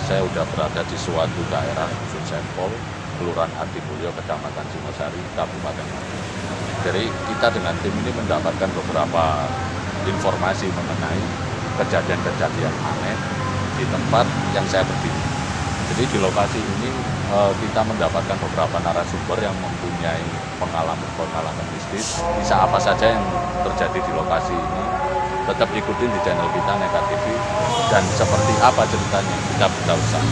saya sudah berada di suatu daerah Dusun Sempol, Kelurahan Artimulyo, Kecamatan Singosari, Kabupaten Malang. Jadi kita dengan tim ini mendapatkan beberapa informasi mengenai kejadian-kejadian aneh di tempat yang saya berdiri. Jadi di lokasi ini kita mendapatkan beberapa narasumber yang mempunyai pengalaman mistis. Bisa apa saja yang terjadi di lokasi ini, tetap ikutin di channel kita Neka TV, dan seperti apa ceritanya kita tidak usah.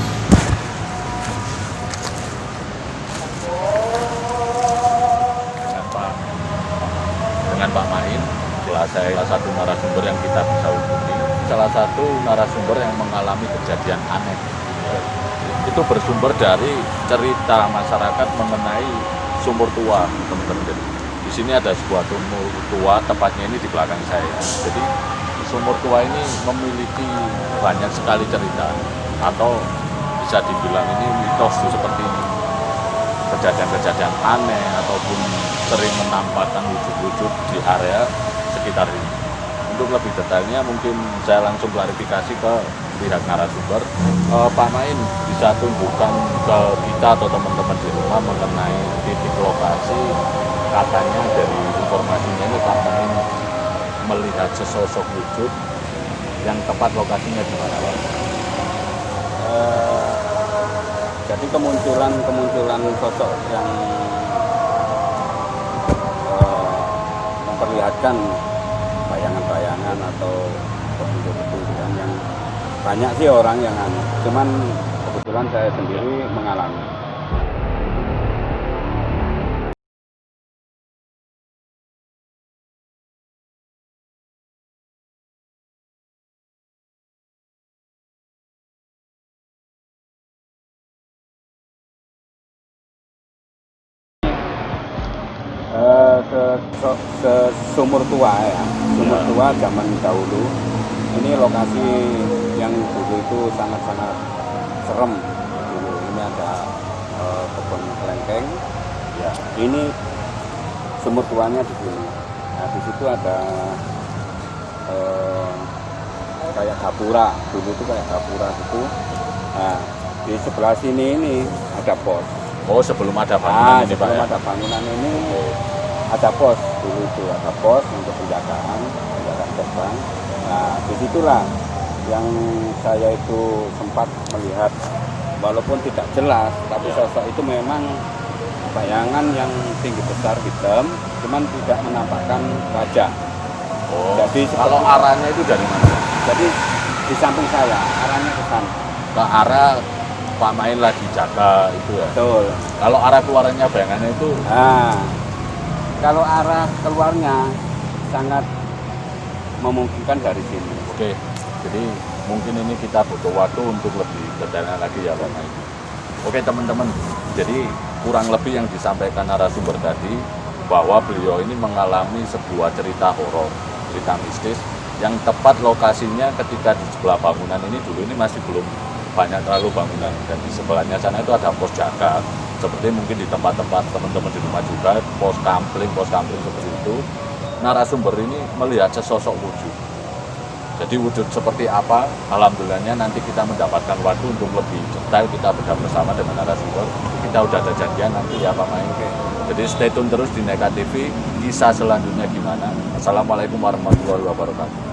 Dengan Pak Main, salah satu narasumber yang kita bisa hubungi, salah satu narasumber yang mengalami kejadian aneh. Itu bersumber dari cerita masyarakat mengenai sumur tua, teman-teman. Di sini ada sebuah sumur tua, tepatnya ini di belakang saya. Jadi sumur tua ini memiliki banyak sekali cerita, atau bisa dibilang ini mitos seperti ini. Kejadian-kejadian aneh ataupun sering menampakkan wujud-wujud di area sekitar ini. Untuk lebih detailnya mungkin saya langsung klarifikasi ke pihak narasumber. Pak Main bisa tunjukkan ke kita atau teman-teman di rumah mengenai titik lokasi, katanya dari informasinya ini Pak Main melihat sesosok wujud, yang tepat lokasinya di mana, Pak? Jadi kemunculan sosok yang memperlihatkan bayangan-bayangan atau petunjuk-petunjukan yang banyak sih orang yang cuman kebetulan saya sendiri mengalami. Sumur tua ya, sumur tua zaman dahulu. Ini lokasi yang dulu itu sangat-sangat serem. Dulu ini ada kebun kelengkeng. Ya, ini sumur tuanya di sini. Nah, di situ ada kayak gapura. Dulu itu kayak gapura gitu. Nah, di sebelah sini ini ada pos. Oh, sebelum ada bangunan ini, Pak, sebelum ya? ada bangunan ini ada pos. Dulu itu ada pos untuk penjagaan gerbang. Nah, disitulah yang saya itu sempat melihat, walaupun tidak jelas, tapi sosok itu memang bayangan yang tinggi besar hitam, cuman tidak menampakkan wajah. Oh, jadi kalau arahnya itu dari mana? Jadi di samping saya, arahnya ke sana. Ke arah Pak Main lagi jaga itu ya? Betul. Kalau arah keluarnya bayangannya itu? Nah, kalau arah keluarnya sangat memungkinkan dari sini. Oke, jadi mungkin ini kita butuh waktu untuk lebih detailnya lagi ya Pak Main. Oke teman-teman, jadi kurang lebih yang disampaikan narasumber tadi, bahwa beliau ini mengalami sebuah cerita horor, cerita mistis, yang tepat lokasinya ketika di sebelah bangunan ini. Dulu ini masih belum banyak terlalu bangunan, dan di sebelahnya sana itu ada pos jaga, seperti mungkin di tempat-tempat teman-teman di rumah juga, pos kampling seperti itu. Narasumber ini melihat sesosok wujud. Jadi wujud seperti apa, alhamdulillahnya nanti kita mendapatkan waktu untuk lebih detail kita bedah bersama dengan narasumber. Kita udah ada janjian nanti ya Pak Main. Jadi stay tune terus di Neka TV, kisah selanjutnya gimana. Assalamualaikum warahmatullahi wabarakatuh.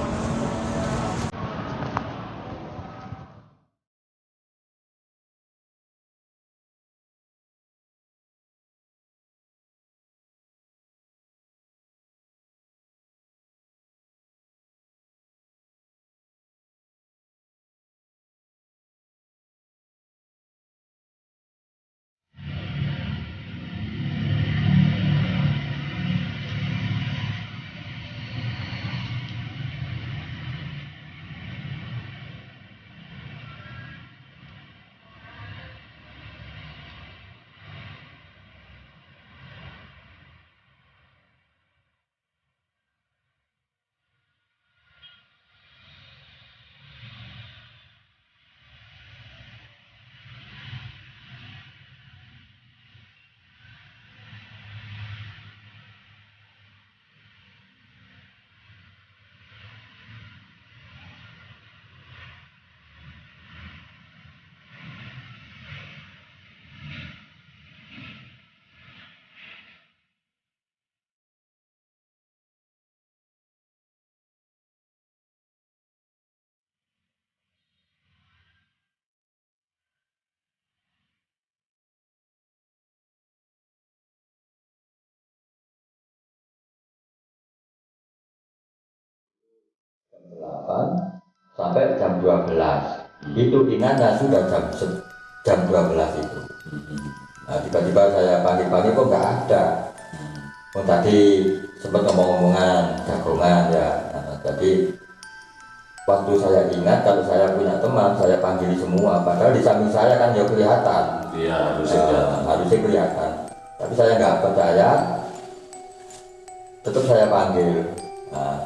8 sampai jam 12. Itu ingatnya sudah jam 12 itu. Nah, tiba-tiba saya pagi-pagi kok nggak ada. Oh, tadi sempat ngomong-ngomongan jagongan ya. Nah, jadi waktu saya ingat kalau saya punya teman saya panggil semua. Padahal di samping saya kan ya kelihatan. Iya, harusnya Kelihatan. Tapi saya nggak percaya. Tetap saya panggil. Nah,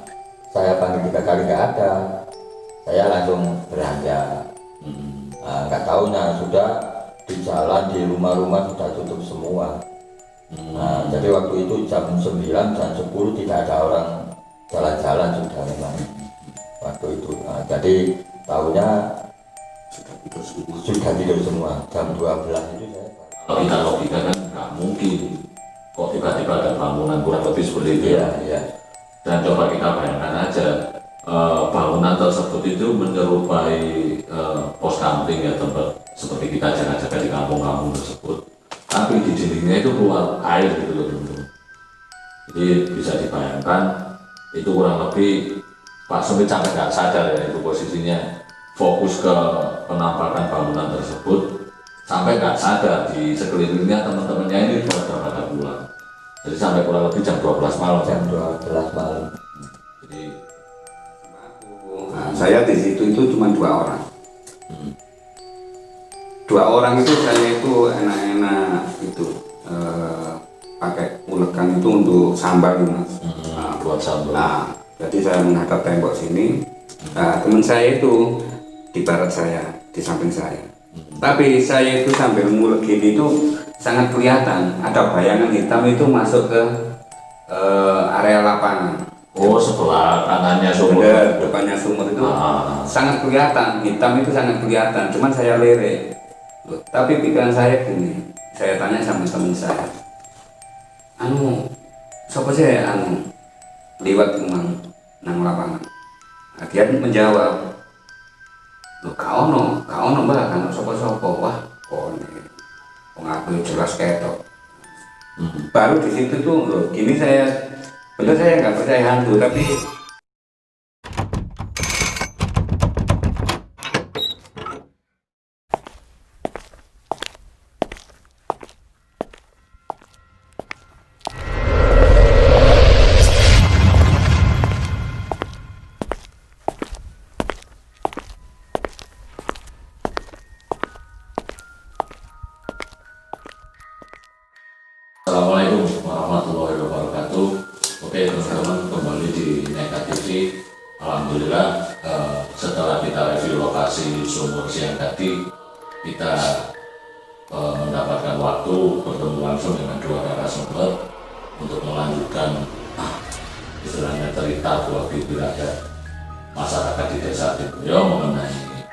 saya panggil 3 kali nggak ada. Saya langsung beranjak. Nah, nggak tahunya sudah di jalan, di rumah-rumah sudah tutup semua. Nah, jadi waktu itu jam 9, jam 10 tidak ada orang jalan-jalan sudah memang waktu itu. Nah, jadi tahunya sudah tidur semua. Jam 12 itu saya. Kalau kita logika kan nggak mungkin kok tiba-tiba ada bangunan kurang lebih seperti itu. Iya. Dan coba kita bayangkan aja bangunan tersebut itu menyerupai pos kampling ya, tempat seperti kita jaga-jaga di kampung-kampung tersebut. Tapi di dindingnya itu keluar air gitu loh teman-teman. Jadi bisa dibayangkan itu kurang lebih Pak Sumit sampai nggak sadar ya itu posisinya fokus ke penampakan bangunan tersebut sampai nggak sadar di sekelilingnya teman-temannya ini pada pulang. Jadi sampai kurang lebih jam 12 malam. Jam 12 malam. Jadi nah, saya di situ itu cuma 2 orang. 2 orang itu saya itu enak-enak itu pakai ulekan itu untuk sambal mas. buat sambal. Nah, jadi saya menghadap tembok sini. Nah, teman saya itu di barat saya, di samping saya. Tapi saya itu sambil ngulek gini itu sangat kelihatan ada bayangan hitam itu masuk ke area lapangan. Oh, sebelah kanannya sumur. Benar, depannya sumur itu sangat kelihatan, hitam itu sangat kelihatan. Cuman saya lirik. Loh, tapi pikiran saya gini, saya tanya sama teman saya, siapa sih lewat nang lapangan. Nah, dia menjawab, loh kau no mbak, kan sopo wah, pengaku jelas ketok. Baru di situ tuh, loh, gini saya nggak percaya hantu, tapi Assalamualaikum warahmatullahi wabarakatuh. Oke teman-teman, kembali di Nekat TV. Alhamdulillah setelah kita review lokasi sumur siang tadi, kita mendapatkan waktu bertemu langsung dengan 2 narasumber untuk melanjutkan istilahnya cerita buah bibir ada masyarakat di desa Tiboyo mengenai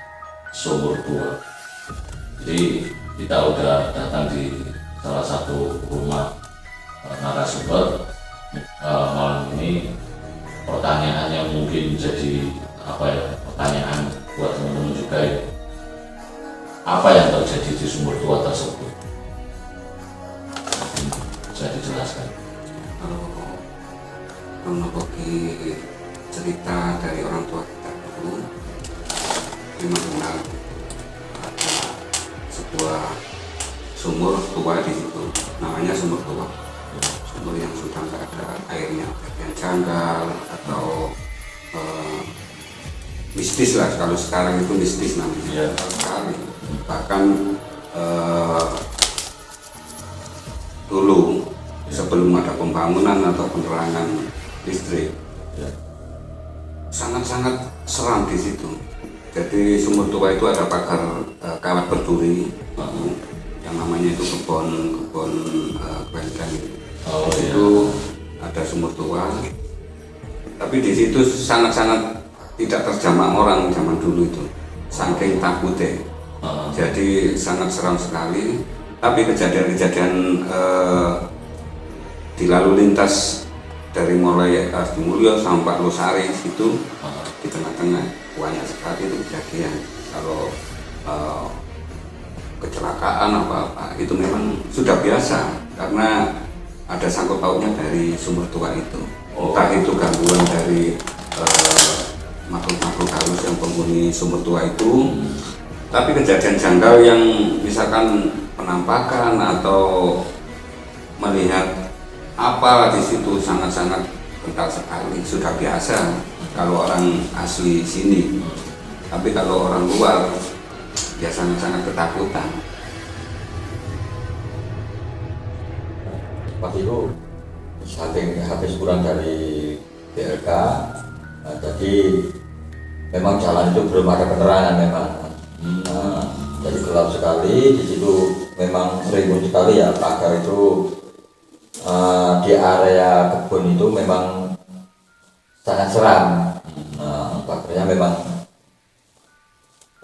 sumur tua. Jadi kita udah datang di salah satu rumah narasumber. Malam ini pertanyaan yang mungkin jadi pertanyaan buat teman-teman juga ya. Apa yang terjadi di sumur tua tersebut? Bisa dijelaskan. kronologi cerita dari orang tua kita dulu memang benar ada sebuah sumur tua di situ, namanya sumur tua. Sumur yang sudah nggak ada airnya, yang janggal atau mistis lah, kalau sekarang itu mistis namanya. Sekali. Bahkan dulu sebelum ada pembangunan atau penerangan listrik, sangat-sangat seram di situ. Jadi sumur tua itu ada pagar kawat berduri, yang namanya itu kebun kelengkeng. Itu ada sumur tua, tapi di situ sangat-sangat tidak terjamah orang zaman dulu itu, saking takutnya. Jadi sangat seram sekali. Tapi kejadian-kejadian di lalu lintas dari mulai Astimulyo sampai Losari itu di tengah-tengah banyak sekali itu kejadian. Kalau kecelakaan apa itu memang sudah biasa karena ada sangkut pautnya dari sumur tua itu. Entah itu gangguan dari makhluk-makhluk halus yang penghuni sumur tua itu. Tapi kejadian janggal yang misalkan penampakan atau melihat apa di situ sangat-sangat kental sekali, sudah biasa kalau orang asli sini. Tapi kalau orang luar biasanya sangat ketakutan. Pas itu saking habis kurang dari BLK, jadi memang jalan itu belum ada penerangan memang. Jadi gelap sekali di situ, memang rimbun sekali ya pagar itu. Di area kebun itu memang sangat seram. Pagarnya memang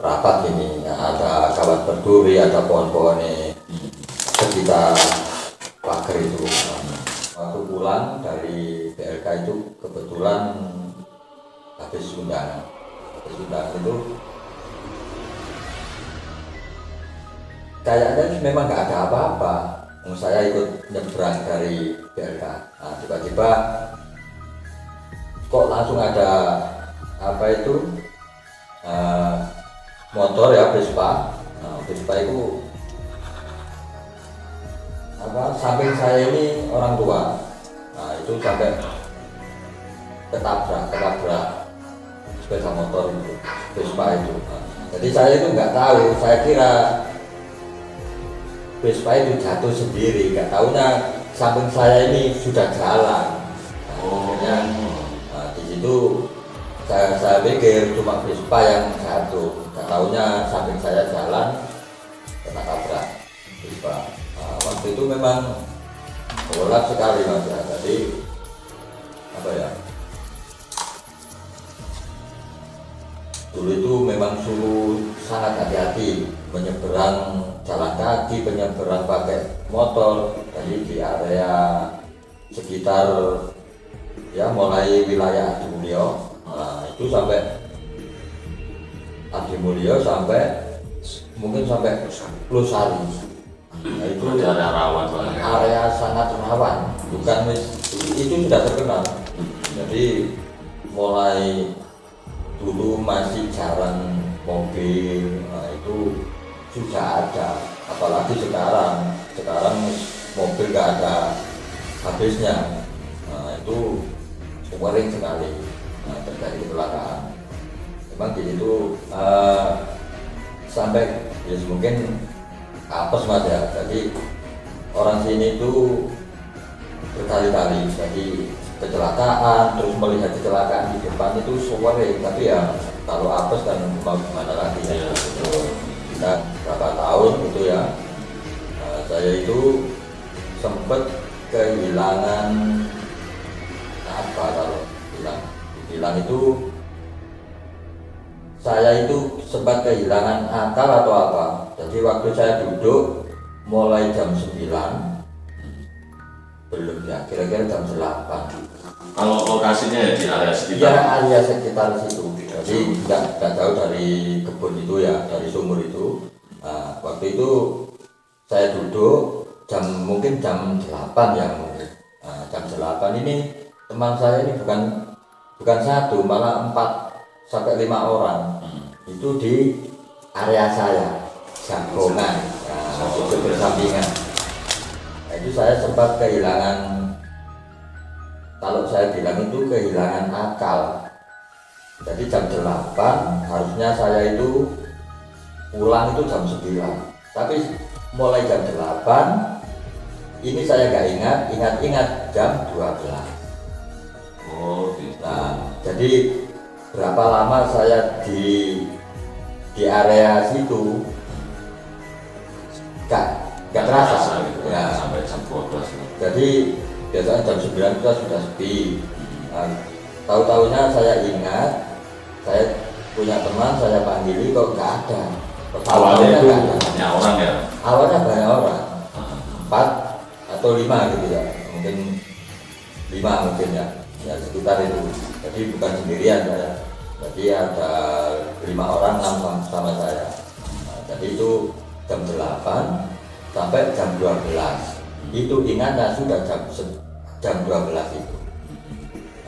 rapat ini, ada kawat berduri, ada pohon-pohon di sekitar pagar itu. Waktu pulang dari BLK itu kebetulan habis undangan. Itu kayaknya memang nggak ada apa-apa. Saya ikut nyebrang dari BLK. Tiba-tiba kok langsung ada apa itu motor ya, Vespa. Vespa itu samping saya ini orang tua. Itu sampai ketabrak sepeda motor itu, Vespa itu. Jadi saya itu nggak tahu, saya kira Vespa itu jatuh sendiri, nggak tahunya samping saya ini sudah jalan. Di situ saya pikir cuma Vespa yang jatuh, nggak tahunya samping saya jalan kena tabrak Vespa. Waktu itu memang gelap sekali Mas ya. Jadi apa ya? Dulu itu memang sangat hati-hati menyeberang jalan kaki, penyeberang pakai motor. Jadi di area sekitar ya mulai wilayah Adi Mulyo, itu sampai Adi Mulyo sampai mungkin sampai Losari. Itu area rawan, area sangat rawan, bukan itu sudah terkenal. Jadi mulai dulu masih jarang mobil, itu sudah ada, apalagi sekarang mobil nggak ada habisnya. Itu sering sekali terjadi kecelakaan. Memang di situ sampai ya mungkin apes Mas ya. Jadi orang sini itu berkali-kali jadi kecelakaan, terus melihat kecelakaan di depan itu sering. Tapi ya kalau apes kan mau gimana lagi ya. Kita berapa tahun gitu ya, saya itu sempat kehilangan apa, kalau hilang itu saya itu sempat kehilangan akal atau apa. Jadi waktu saya duduk mulai jam 9, belum ya, kira-kira jam 8. Kalau lokasinya ya di area sekitar? Ya, area sekitar situ. Jadi nggak jauh dari kebun itu ya, dari sumur itu. Waktu itu saya duduk mungkin jam 8 ya mungkin. Jam 8 ini teman saya ini bukan satu, malah 4 sampai 5 orang. Itu di area saya, jangkongan, itu bersampingan. Itu saya sempat kehilangan, kalau saya bilang itu kehilangan akal. Jadi jam 8 harusnya saya itu pulang itu jam 9. Tapi mulai jam 8 ini saya nggak ingat jam 12. Gitu. Nah, jadi berapa lama saya di area situ nggak terasa gitu ya. Sampai jam 12. Jadi biasanya jam 9 kita sudah sepi. Tahu-tahunya saya ingat, saya punya teman, saya panggili kok nggak ada. Awalnya itu banyak orang ya? Awalnya banyak orang, 4 atau 5 gitu ya, mungkin 5 mungkin ya sekitar itu. Jadi bukan sendirian saya, jadi ada 5 orang, 6 sama saya. Jadi itu jam 8 sampai jam 12. Itu ingatnya sudah jam 12 itu.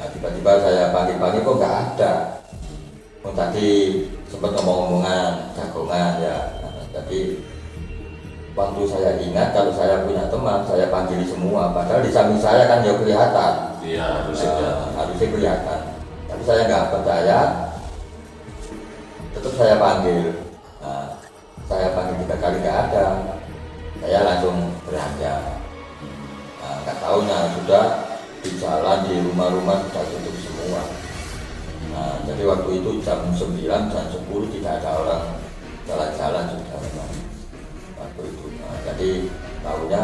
Nah, tiba-tiba saya pagi-pagi kok nggak ada. tadi sempat ngomong-ngomongan jagongan ya. Jadi waktu saya ingat kalau saya punya teman saya panggil semua, padahal di samping saya kan ya kelihatan. Iya, harusnya kelihatan. Tapi saya nggak percaya, tetap saya panggil. Saya panggil 3 kali nggak ada, saya langsung beranjak. Nggak tahunya sudah di jalan, di rumah-rumah sudah tutup semua. Jadi waktu itu jam 9, jam 10 tidak ada orang jalan-jalan sudah memang waktu itu. Jadi tahunya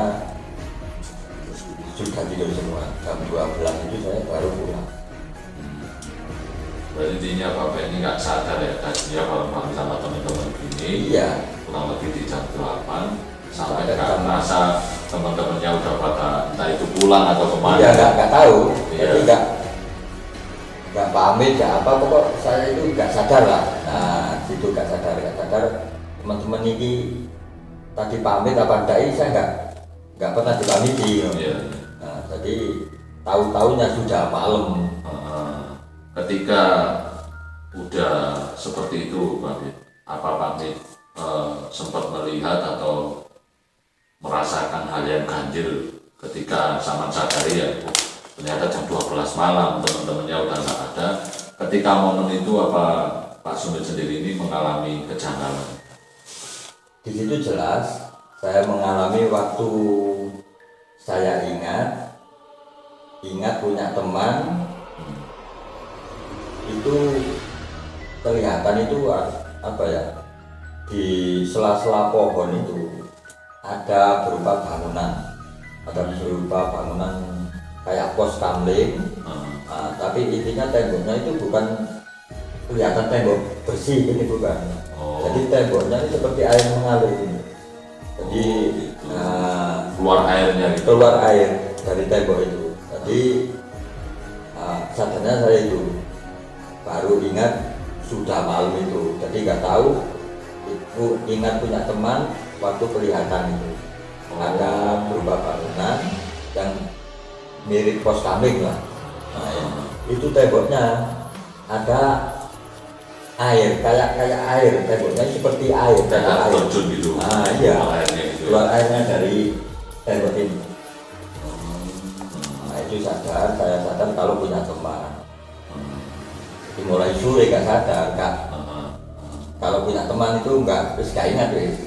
sudah tidur semua. Jam 12 itu saya baru pulang. Berarti intinya Bapak ini nggak sadar ya, tadinya kalau malam sama teman-teman ini Iya. kurang lebih di jam 8 sampai nggak merasa teman-temannya udah pada entah itu pulang atau kemana. Iya, nggak tahu. Iya. Jadi nggak pamit, nggak apa, pokok saya itu nggak sadar lah. Nah, situ nggak sadar. Teman-teman ini tadi pamit apa enggak, saya nggak pernah dipamiti. Iya. Nah, jadi tahu-tahunya sudah malam. Ketika udah seperti itu, Pak, apa pamit sempat melihat atau merasakan hal yang ganjil ketika Saman sadari ya, ternyata jam 12 malam teman-temannya udah nggak ada. Ketika momen itu apa Pak Sumit sendiri ini mengalami kejanggalan? Di situ jelas saya mengalami waktu saya ingat punya teman itu kelihatan itu apa ya, di sela-sela pohon itu ada berupa bangunan kayak pos kamling. Tapi intinya temboknya itu bukan kelihatan tembok bersih, ini bukan. Jadi temboknya ini seperti air mengalir ini. Jadi keluar airnya gitu. Keluar air dari tembok itu. Jadi sadarnya saya itu baru ingat sudah malam itu. Jadi nggak tahu, itu ingat punya teman waktu kelihatan itu ada berupa bangunan yang mirip pos kamling lah. Itu temboknya ada air, kayak air, temboknya seperti air, kayak terjun gitu. Iya. Keluar airnya gitu. Keluar airnya dari tembok ini. Itu saya sadar kalau punya teman. Mulai sore gak sadar, kalau punya teman itu nggak ingat wis.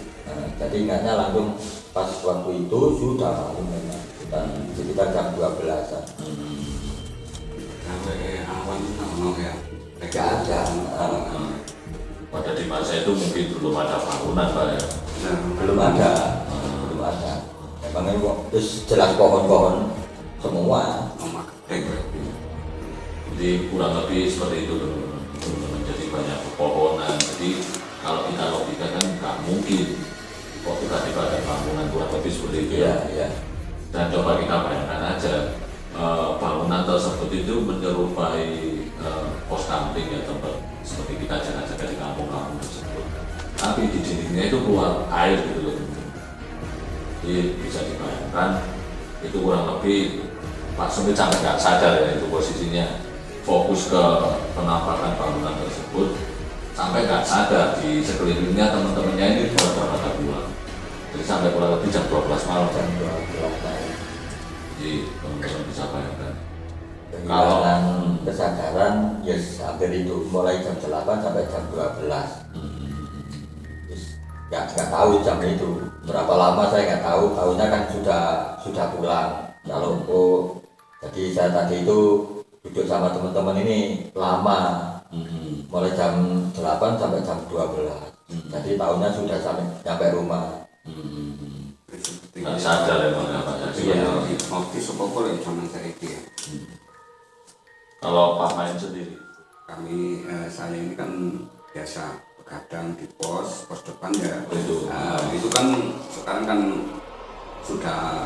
Jadi ingatnya langsung pas waktu itu sudah malam memang, sekitar jam 12-an. Sampai awan mau ya, Nggak ada. Pada di masa itu mungkin belum ada bangunan Pak ya. Belum ada. Memang ini kok terus jelas pohon-pohon semua. Jadi kurang lebih seperti itu teman-teman. Jadi banyak pepohonan. Jadi kalau kita logika kan nggak mungkin kok tiba-tiba ada bangunan, kurang lebih seperti itu. Iya. Dan coba kita bayangkan aja, bangunan tersebut itu menyerupai pos kamling ya, tempat seperti kita jaga-jaga di kampung-kampung tersebut. Tapi di dindingnya itu keluar air gitu loh. Jadi bisa dibayangkan itu kurang lebih Pak Sumit sampai nggak sadar ya itu posisinya, fokus ke penampakan bangunan tersebut sampai nggak sadar di sekelilingnya teman-temannya ini pada pulang. Jadi sampai kurang lebih jam 12 malam. Jadi teman-teman bisa bayangkan. Kalau kesadaran hampir itu mulai jam 8 sampai jam 12. Nggak tahu jam itu berapa lama, saya nggak tahu. Tahunya kan sudah pulang. Jadi saya tadi itu duduk sama teman-teman ini lama, mulai jam 8 sampai jam 12. Jadi tahunya sudah sampai rumah. nggak sadar ya Pak. Motif sepopor ya zaman saya itu ya. Kalau Pak Main sendiri, Saya ini kan biasa begadang di pos depan ya. Itu kan sekarang kan sudah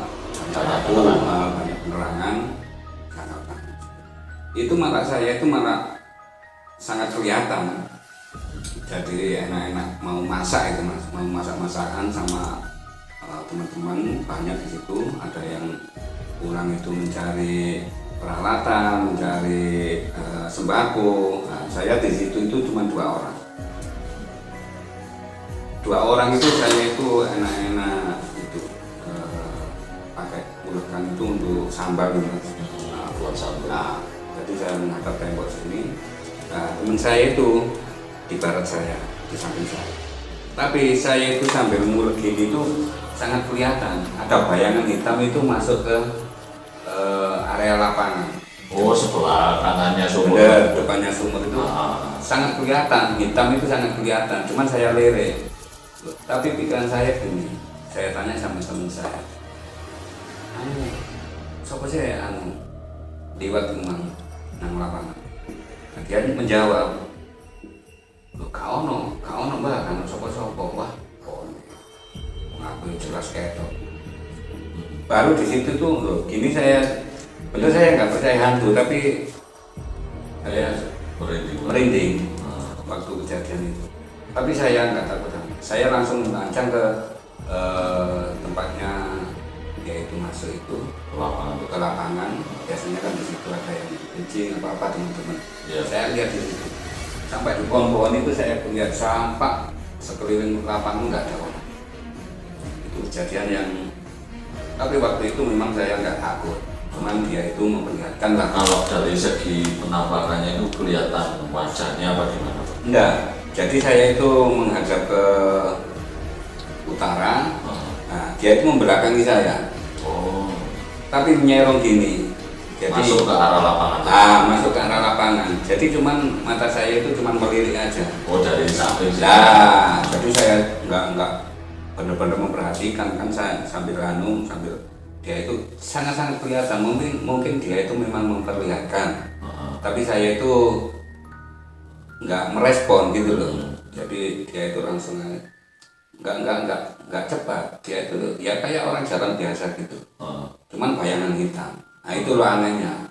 banyak penerangan. Itu mata saya itu malah sangat kelihatan. Jadi enak-enak mau masak itu mas, mau masak-masakan sama teman-teman banyak di situ. Ada yang pulang itu mencari peralatan, mencari sembako. Nah, saya di situ itu cuma 2 orang. 2 orang itu saya itu enak-enak itu pakai ulurkan itu untuk sambal gitu. Nah, buat sambal. Nah, jadi saya menghadap tembok sini. Nah, teman saya itu di barat saya, di samping saya. Tapi saya itu sambil ngulek gini itu sangat kelihatan ada bayangan hitam itu masuk ke area lapangan. Oh, sebelah kanannya sumur. Benar, depannya sumur itu Ah. sangat kelihatan, hitam itu sangat kelihatan. Cuman saya lere. Tapi pikiran saya gini, saya tanya sama teman saya, siapa sih liwat memang nang lapangan. Nah, dia menjawab, kau no mbak, kan sopo wah, ngaku jelas ketok. Baru di situ tuh, loh, gini saya, bener saya nggak percaya hantu, tapi saya merinding waktu kejadian itu. Tapi saya nggak takut, saya langsung lancang ke tempatnya, yaitu masuk itu ke lapangan. Biasanya kan di situ ada yang kencing apa teman-teman. Yeah. Saya lihat di situ. Sampai di pohon-pohon itu saya lihat sampah sekeliling lapangan nggak ada orang. Itu kejadian yang, tapi waktu itu memang saya nggak takut. Cuman dia itu memperlihatkan lah. Kalau dari segi penampakannya itu kelihatan wajahnya apa gimana? Enggak. Jadi saya itu menghadap ke utara. Nah, dia itu membelakangi saya. Oh. Tapi menyerong gini. Jadi Masuk ke arah lapangan. Masuk ke arah lapangan. Jadi cuman mata saya itu cuman melirik aja. Oh, dari samping. Nah, jadi saya nggak benar-benar memperhatikan, kan saya sambil dia itu sangat-sangat kelihatan. Mungkin dia itu memang memperlihatkan. Tapi saya itu nggak merespon gitu loh. Jadi dia itu langsung nggak cepat. Dia itu ya kayak orang jalan biasa gitu. Cuman bayangan hitam. Nah itu loh anehnya.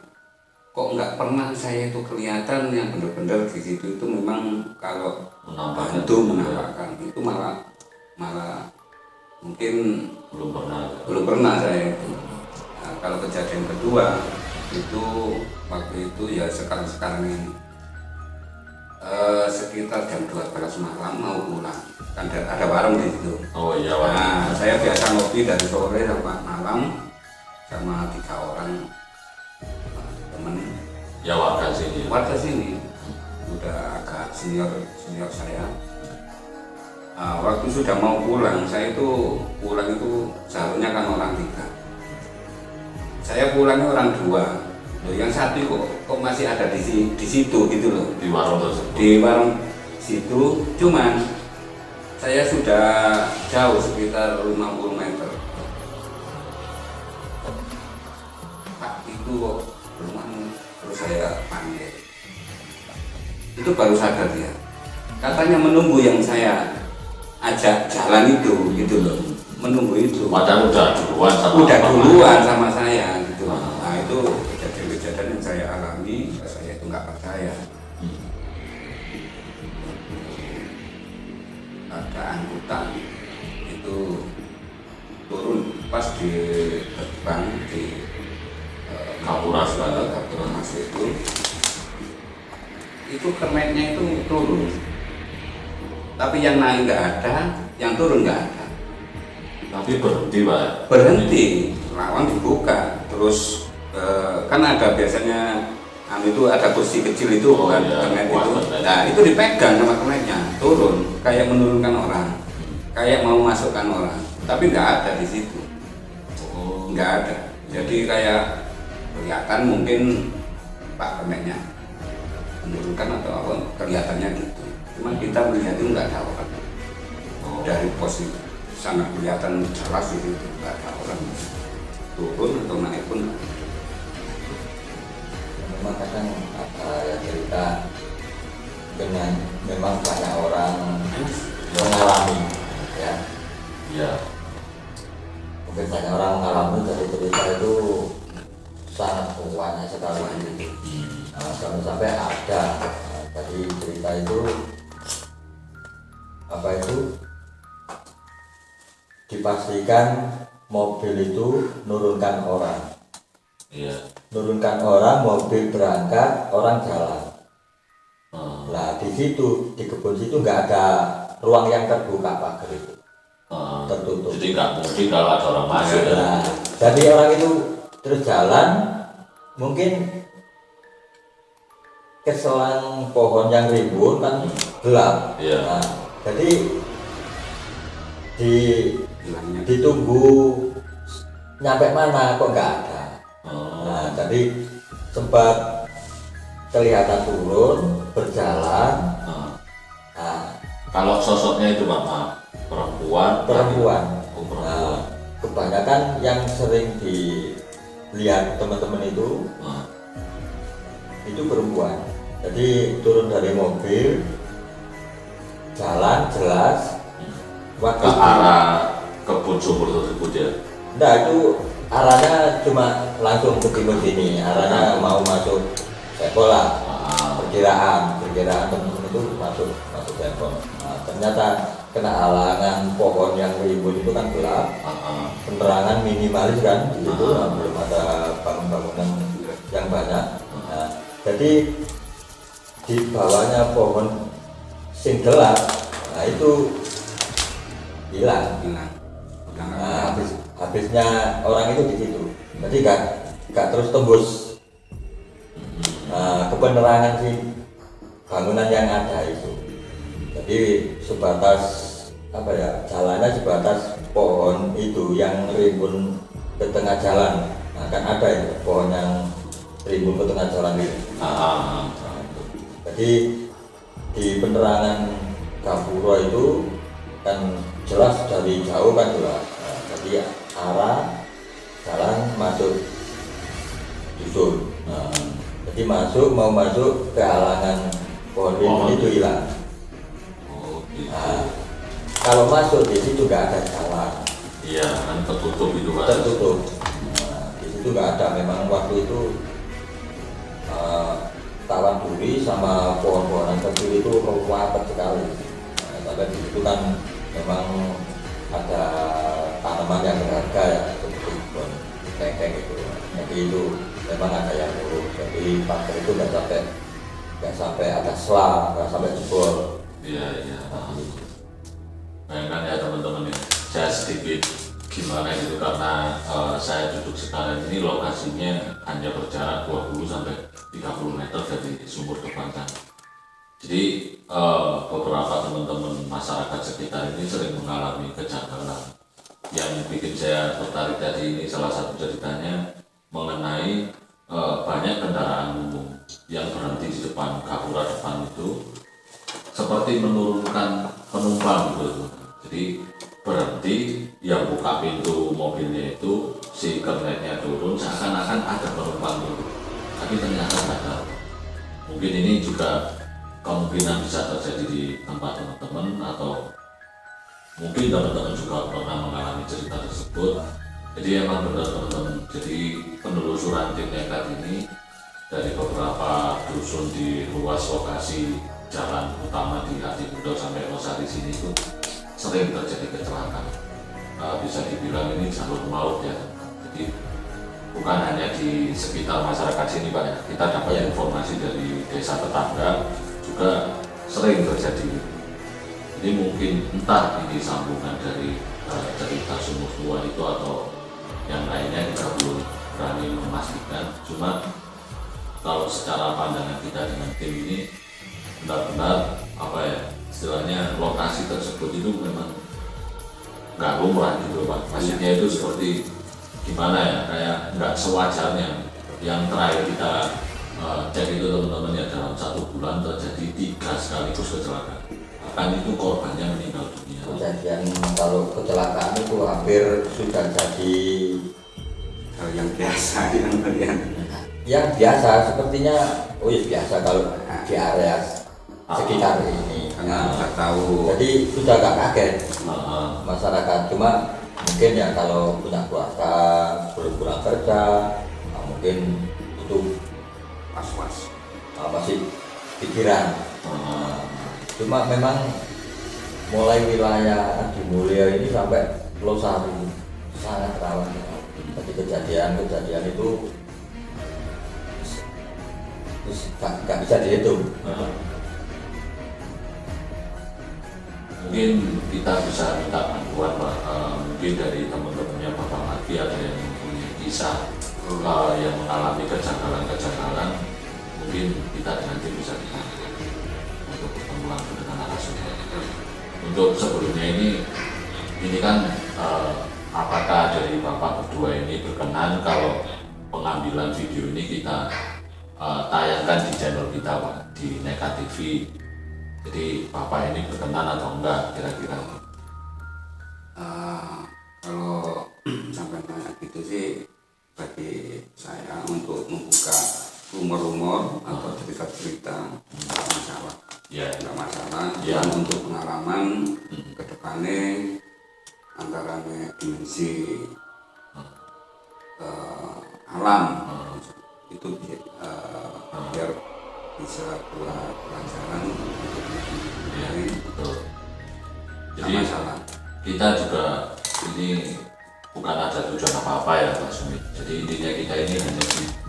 Kok nggak pernah saya itu kelihatan yang benar-benar di situ itu memang kalau hantu menampakkan itu malah mungkin belum pernah saya itu. Nah, kalau kejadian kedua itu waktu itu ya sekarang ini sekitar jam 12 malam mau pulang, kan ada warung di situ. Oh iya. Nah, saya biasa ngopi dari sore sampai malam sama 3 orang teman. Ya warga sini. Udah agak senior saya. Waktu sudah mau pulang, saya itu pulang itu seharusnya kan orang 3. Saya pulangnya orang 2. Loh, yang satu kok masih ada di situ gitu loh. Di warung tersebut. Di warung situ, cuman saya sudah jauh sekitar 50 meter. Pak itu kok belum, terus saya panggil. Itu baru sadar dia. Katanya menunggu yang saya ajak jalan itu gitu loh. Menunggu itu. Padahal udah duluan sama saya gitu. Nah itu kejadian yang saya alami, saya itu nggak percaya. Ada angkutan itu turun pas di depan di Kapolres itu kermetnya itu turun, tapi yang naik nggak ada, yang turun nggak ada. Tapi berhenti Pak. Berhenti, lawan dibuka, terus kan ada biasanya itu ada kursi kecil itu kan, kernet itu. Nah itu dipegang sama kernetnya, turun, kayak menurunkan orang, kayak mau masukkan orang, tapi nggak ada di situ. Nggak ada. Jadi kayak kelihatan mungkin Pak kernetnya menurunkan atau apa, kelihatannya gitu. Cuma kita melihat itu nggak ada orang. Dari pos itu sangat kelihatan jelas itu nggak ada orang. Turun atau naik pun nggak ada. Memang kadang yang cerita dengan memang banyak orang mengalami ya. Iya. Mungkin banyak orang mengalami dari cerita itu sangat banyak sekali. Nah, sampai ada tadi cerita itu apa itu dipastikan mobil itu nurunkan orang. Iya. Nurunkan orang, mobil berangkat, orang jalan. Nah di situ, di kebun situ nggak ada ruang yang terbuka pagar itu, tertutup. Jadi nggak mungkin kalau ada orang masuk. Nah, jadi orang itu terus jalan, mungkin keselang pohon yang rimbun kan gelap. Iya. Nah, jadi ditunggu nyampe mana kok nggak ada. Nah, jadi sempat kelihatan turun berjalan. Nah, kalau sosoknya itu Pak, maaf, perempuan. Oh, perempuan. Nah, kebanyakan yang sering dilihat teman-teman itu perempuan. Jadi turun dari mobil, jalan jelas, Ke arah kebun sumur tersebut ya. Nah itu arahnya cuma langsung ke timur sini, arahnya mau masuk sekolah. Perkiraan teman-teman itu masuk sekolah. Nah, ternyata kena halangan pohon yang rimbun itu kan gelap, penerangan minimalis kan di situ, belum ada bangunan yang banyak. Nah, jadi di bawahnya pohon sing gelap, nah itu hilang. Nah, habisnya orang itu di situ. Jadi gak terus tembus ke penerangan si bangunan yang ada itu. Jadi sebatas jalannya sebatas pohon itu yang rimbun ke tengah jalan. Nah, kan ada itu pohon yang rimbun ke tengah jalan itu. Jadi di penerangan Gapura itu kan jelas dari jauh kan jelas. Nah, jadi arah jalan masuk dusun. Nah, jadi mau masuk ke halangan pohon rimbun itu hilang. Nah, kalau masuk di situ nggak ada jalan. Iya, kan tertutup itu Pak. Tertutup. Nah, di situ nggak ada. Memang waktu itu tawan duri sama pohon-pohonan kecil itu rapat sekali. Nah, sampai di situ kan memang ada tanaman yang berharga ya, seperti pohon tengkeng itu. Jadi itu memang ada yang buruk. Jadi pagar itu nggak sampai ada selang, nggak sampai jebol. Iya. Bayangkan ya teman-teman ya, saya sedikit gimana gitu karena saya duduk sekarang ini lokasinya hanya berjarak 20 sampai 30 meter dari sumur depan sana. Jadi beberapa teman-teman masyarakat sekitar ini sering mengalami kejanggalan. Yang bikin saya tertarik tadi ini salah satu ceritanya mengenai banyak kendaraan umum yang berhenti di depan Gapura depan itu seperti menurunkan penumpang gitu. Jadi berhenti, yang buka pintu mobilnya itu si kernetnya turun seakan-akan ada penumpang itu, tapi ternyata tidak ada. Mungkin ini juga kemungkinan bisa terjadi di tempat teman-teman, atau mungkin teman-teman juga pernah mengalami cerita tersebut. Jadi emang benar teman-teman, jadi penelusuran tim nekat ini dari beberapa dusun di ruas lokasi jalan utama di Adi Budo sampai Losari sini itu sering terjadi kecelakaan. Bisa dibilang ini jalur maut ya. Jadi bukan hanya di sekitar masyarakat sini Pak ya, kita dapat informasi dari desa tetangga juga sering terjadi. Jadi mungkin entah ini sambungan dari cerita sumur tua itu atau yang lainnya, kita belum berani memastikan. Cuma kalau secara pandangan kita dengan tim ini benar-benar istilahnya lokasi tersebut itu memang nggak lumrah gitu Pak. Maksudnya itu seperti gimana ya, kayak nggak sewajarnya. Yang terakhir kita cek itu teman-teman ya, dalam 1 bulan terjadi 3 sekaligus kecelakaan. Bahkan itu korbannya meninggal dunia. Kejadian kalau kecelakaan itu hampir sudah jadi hal yang biasa yang biasa sepertinya. Biasa kalau di area sekitar ini. Karena tahu. Jadi sudah gak kaget masyarakat. Cuma mungkin ya kalau punya keluarga belum pulang kerja, mungkin itu was-was. Masih pikiran. Cuma memang mulai wilayah Adi Mulya ini sampai Losari sangat rawan. Jadi kejadian itu terus nggak bisa dihitung. Mungkin kita bisa minta bantuan Pak, mungkin dari teman-temannya Bapak Mati ada yang mempunyai kisah yang mengalami kejanggalan-kejanggalan, mungkin kita nanti bisa dibantu untuk bertemu langsung dengan narasumber. Untuk sebelumnya ini kan apakah dari Bapak berdua ini berkenan kalau pengambilan video ini kita tayangkan di channel kita Pak, di Neka TV. Jadi Bapak ini berkenan atau enggak kira-kira? Kalau sampai tanya gitu sih, bagi saya untuk membuka rumor-rumor atau cerita-cerita nggak masalah. Ya. Nggak masalah. Ya. Dan untuk pengalaman ke depannya antara dimensi alam itu biar bisa buat pelajaran Ya, betul. nggak Jadi masalah. kita juga ini bukan ada tujuan apa-apa ya Pak Sumit. Jadi intinya kita ini hanya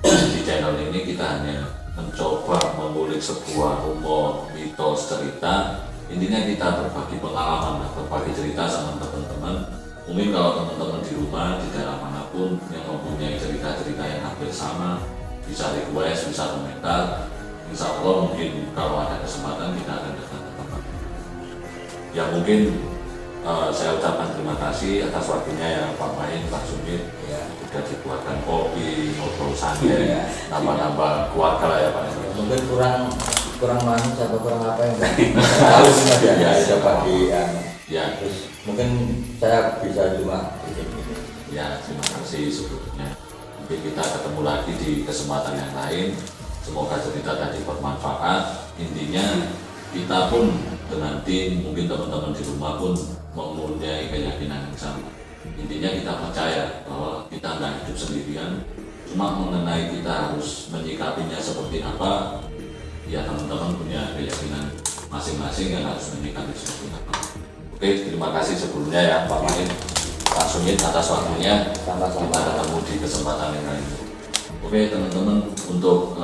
di channel ini kita hanya mencoba mengulik sebuah rumor, mitos, cerita. Intinya kita berbagi pengalaman, berbagi cerita sama teman-teman. Mungkin kalau teman-teman di rumah, di daerah manapun yang mempunyai cerita-cerita yang hampir sama, bisa request, bisa komentar. Insya Allah mungkin kalau ada kesempatan kita akan datang ke tempat. Ya mungkin saya ucapkan terima kasih atas waktunya ya Pak Main, Pak Sumit. Ya. Sudah dibuatkan kopi, ngobrol santai, Ya. nambah-nambah keluarga lah ya Pak. Mungkin kurang manis atau kurang apa yang nggak tahu sih Mas ya. Ya, Coba di Ya, terus mungkin saya bisa cuma bikin ini. ya terima kasih sebelumnya. Mungkin kita ketemu lagi di kesempatan yang lain. Semoga cerita tadi bermanfaat. Intinya kita pun dengan tim, mungkin teman-teman di rumah pun mempunyai keyakinan yang sama. Intinya kita percaya bahwa kita nggak hidup sendirian. Cuma mengenai kita harus menyikapinya seperti apa, ya teman-teman punya keyakinan masing-masing yang harus menyikapi seperti apa. Oke, terima kasih sebelumnya ya Pak Main, Pak Sumit atas waktunya. Sama-sama. Kita ketemu di kesempatan yang lain. Oke teman-teman, untuk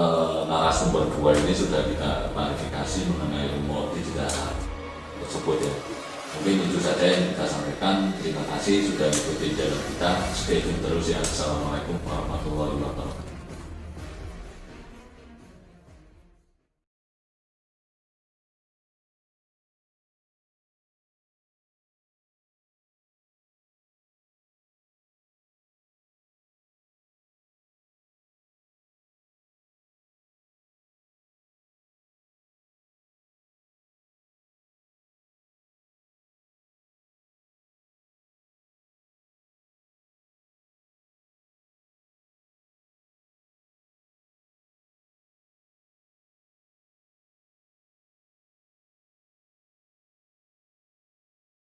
narasumber dua ini sudah kita klarifikasi mengenai rumor di daerah tersebut ya. Mungkin itu saja yang kita sampaikan. Terima kasih sudah ikuti channel kita. Stay tune terus ya. Assalamualaikum warahmatullahi wabarakatuh.